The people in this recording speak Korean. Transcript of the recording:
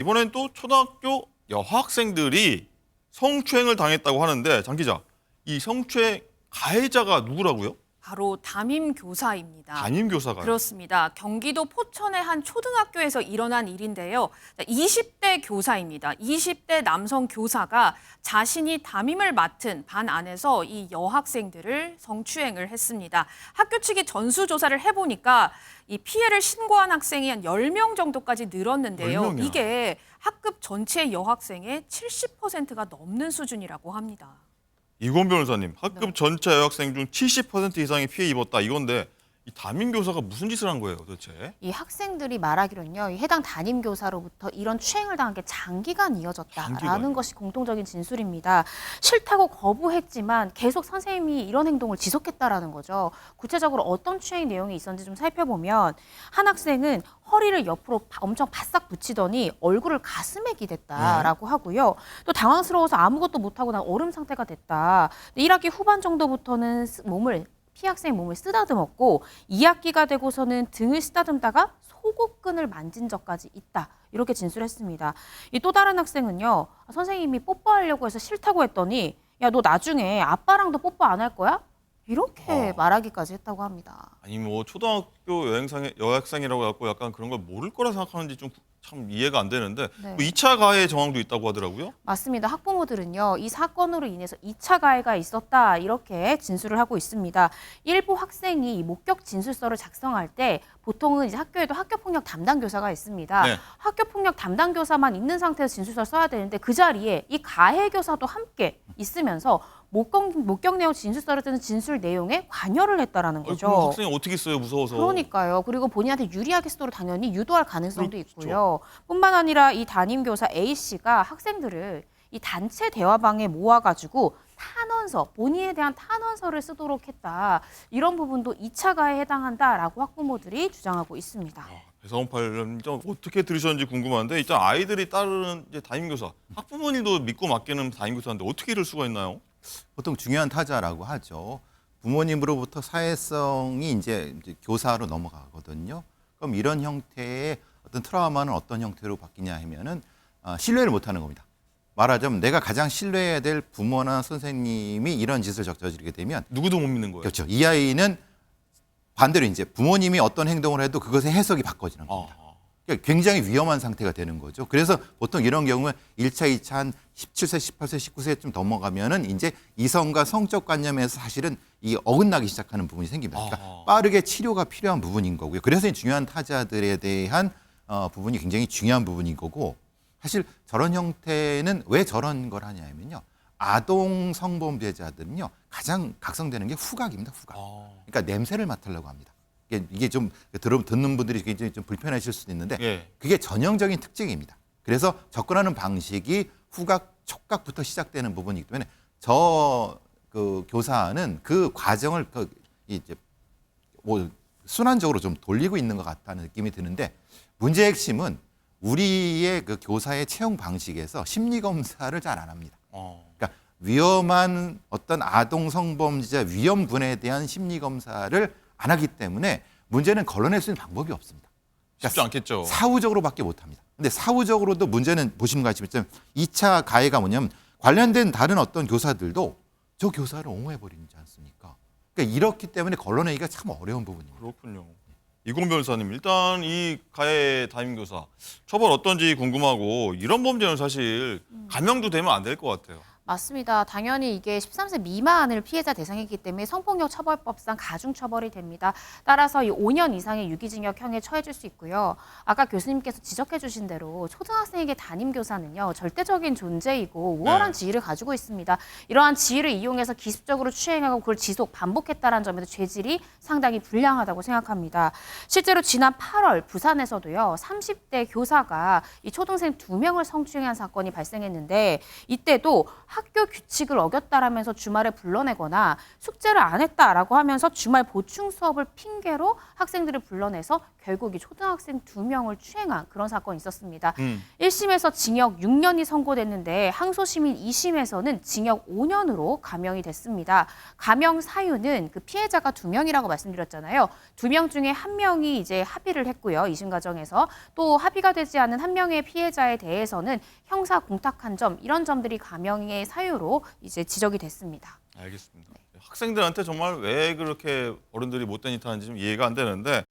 이번엔 또 초등학교 여학생들이 성추행을 당했다고 하는데 장 기자, 이 성추행 가해자가 누구라고요? 바로 담임 교사입니다. 담임 교사가요? 그렇습니다. 경기도 포천의 한 초등학교에서 일어난 일인데요. 20대 교사입니다. 20대 남성 교사가 자신이 담임을 맡은 반 안에서 이 여학생들을 성추행을 했습니다. 학교 측이 전수조사를 해보니까 이 피해를 신고한 학생이 한 10명 정도까지 늘었는데요. 10명이야. 이게 학급 전체 여학생의 70%가 넘는 수준이라고 합니다. 이건 변호사님, 학급 네. 전체 여학생 중 70% 이상이 피해 입었다 이건데 이 담임 교사가 무슨 짓을 한 거예요, 도대체? 이 학생들이 말하기로는요, 이 해당 담임 교사로부터 이런 추행을 당한 게 장기간 이어졌다라는 장기간이요? 것이 공통적인 진술입니다. 싫다고 거부했지만 계속 선생님이 이런 행동을 지속했다라는 거죠. 구체적으로 어떤 추행 내용이 있었는지 좀 살펴보면 한 학생은 허리를 옆으로 엄청 바싹 붙이더니 얼굴을 가슴에 기댔다라고 하고요. 또 당황스러워서 아무것도 못하고 난 얼음 상태가 됐다. 1학기 후반 정도부터는 피해 학생의 몸을 쓰다듬었고 2학기가 되고서는 등을 쓰다듬다가 속옷끈을 만진 적까지 있다. 이렇게 진술했습니다. 이 또 다른 학생은요. 선생님이 뽀뽀하려고 해서 싫다고 했더니 야, 너 나중에 아빠랑도 뽀뽀 안 할 거야? 이렇게 말하기까지 했다고 합니다. 아니 뭐 초등학교 여학생이라고 해갖고 약간 그런 걸 모를 거라 생각하는지 좀 참 이해가 안 되는데 네. 2차 가해 정황도 있다고 하더라고요? 맞습니다. 학부모들은요, 이 사건으로 인해서 2차 가해가 있었다 이렇게 진술을 하고 있습니다. 일부 학생이 목격 진술서를 작성할 때 보통은 이제 학교에도 학교폭력 담당 교사가 있습니다. 네. 학교폭력 담당 교사만 있는 상태에서 진술서를 써야 되는데 그 자리에 이 가해 교사도 함께 있으면서 목격 내용 진술서를 쓰는 진술 내용에 관여를 했다라는 그럼 거죠. 학생이 어떻게 써요, 무서워서? 그러니까요. 그리고 본인한테 유리하게 쓰도록 당연히 유도할 가능성도 그렇죠. 있고요. 뿐만 아니라 이 담임교사 A씨가 학생들을 이 단체 대화방에 모아가지고 탄원서, 본인에 대한 탄원서를 쓰도록 했다. 이런 부분도 2차 가해에 해당한다라고 학부모들이 주장하고 있습니다. 배사원팔 어떻게 들으셨는지 궁금한데 일단 아이들이 따르는 이제 담임교사, 학부모님도 믿고 맡기는 담임교사인데 어떻게 이럴 수가 있나요? 보통 중요한 타자라고 하죠. 부모님으로부터 사회성이 이제 교사로 넘어가거든요. 그럼 이런 형태의 어떤 트라우마는 어떤 형태로 바뀌냐 하면은 신뢰를 못하는 겁니다. 말하자면 내가 가장 신뢰해야 될 부모나 선생님이 이런 짓을 저지르게 되면 누구도 못 믿는 거예요. 그렇죠. 이 아이는 반대로 이제 부모님이 어떤 행동을 해도 그것의 해석이 바꿔지는 겁니다. 그러니까 굉장히 위험한 상태가 되는 거죠. 그래서 보통 이런 경우는 1차, 2차 한 17세, 18세, 19세쯤 넘어가면은 이제 이성과 성적 관념에서 사실은 이 어긋나기 시작하는 부분이 생깁니다. 그러니까 빠르게 치료가 필요한 부분인 거고요. 그래서 이 중요한 타자들에 대한 부분이 굉장히 중요한 부분인 거고 사실 저런 형태는 왜 저런 걸 하냐면요. 아동 성범죄자들은요. 가장 각성되는 게 후각입니다. 후각. 그러니까 냄새를 맡으려고 합니다. 이게 좀 듣는 분들이 굉장히 좀 불편하실 수도 있는데 예. 그게 전형적인 특징입니다. 그래서 접근하는 방식이 후각, 촉각부터 시작되는 부분이기 때문에 그 교사는 그 과정을 이제 뭐 순환적으로 좀 돌리고 있는 것 같다는 느낌이 드는데 문제의 핵심은 우리의 그 교사의 채용 방식에서 심리 검사를 잘 안 합니다. 그러니까 위험한 어떤 아동 성범죄자 위험군에 대한 심리 검사를 안 하기 때문에 문제는 걸러낼 수 있는 방법이 없습니다. 쉽지 않겠죠. 사후적으로밖에 못합니다. 근데 사후적으로도 문제는 보시는 것 같지만 2차 가해가 뭐냐면 관련된 다른 어떤 교사들도 저 교사를 옹호해버리지 않습니까? 그러니까 이렇기 때문에 걸러내기가 참 어려운 부분입니다. 그렇군요. 이공 변호사님, 일단 이 가해 담임교사 처벌 어떤지 궁금하고 이런 범죄는 사실 감형도 되면 안 될 것 같아요. 맞습니다. 당연히 이게 13세 미만을 피해자 대상이기 때문에 성폭력 처벌법상 가중처벌이 됩니다. 따라서 이 5년 이상의 유기징역형에 처해질 수 있고요. 아까 교수님께서 지적해 주신 대로 초등학생에게 담임교사는요. 절대적인 존재이고 우월한 지위를 가지고 있습니다. 이러한 지위를 이용해서 기습적으로 추행하고 그걸 반복했다는 점에서 죄질이 상당히 불량하다고 생각합니다. 실제로 지난 8월 부산에서도요. 30대 교사가 이 초등생 2명을 성추행한 사건이 발생했는데 이때도 학교 규칙을 어겼다라면서 주말에 불러내거나 숙제를 안 했다라고 하면서 주말 보충 수업을 핑계로 학생들을 불러내서 결국 이 초등학생 2명을 추행한 그런 사건이 있었습니다. 1심에서 징역 6년이 선고됐는데 항소심인 2심에서는 징역 5년으로 감형이 됐습니다. 감형 사유는 그 피해자가 2명이라고 말씀드렸잖아요. 2명 중에 1명이 이제 합의를 했고요. 2심 과정에서 또 합의가 되지 않은 1명의 피해자에 대해서는 형사 공탁한 점 이런 점들이 감형의 사유로 이제 지적이 됐습니다. 알겠습니다. 학생들한테 정말 왜 그렇게 어른들이 못된 짓 하는지 좀 이해가 안 되는데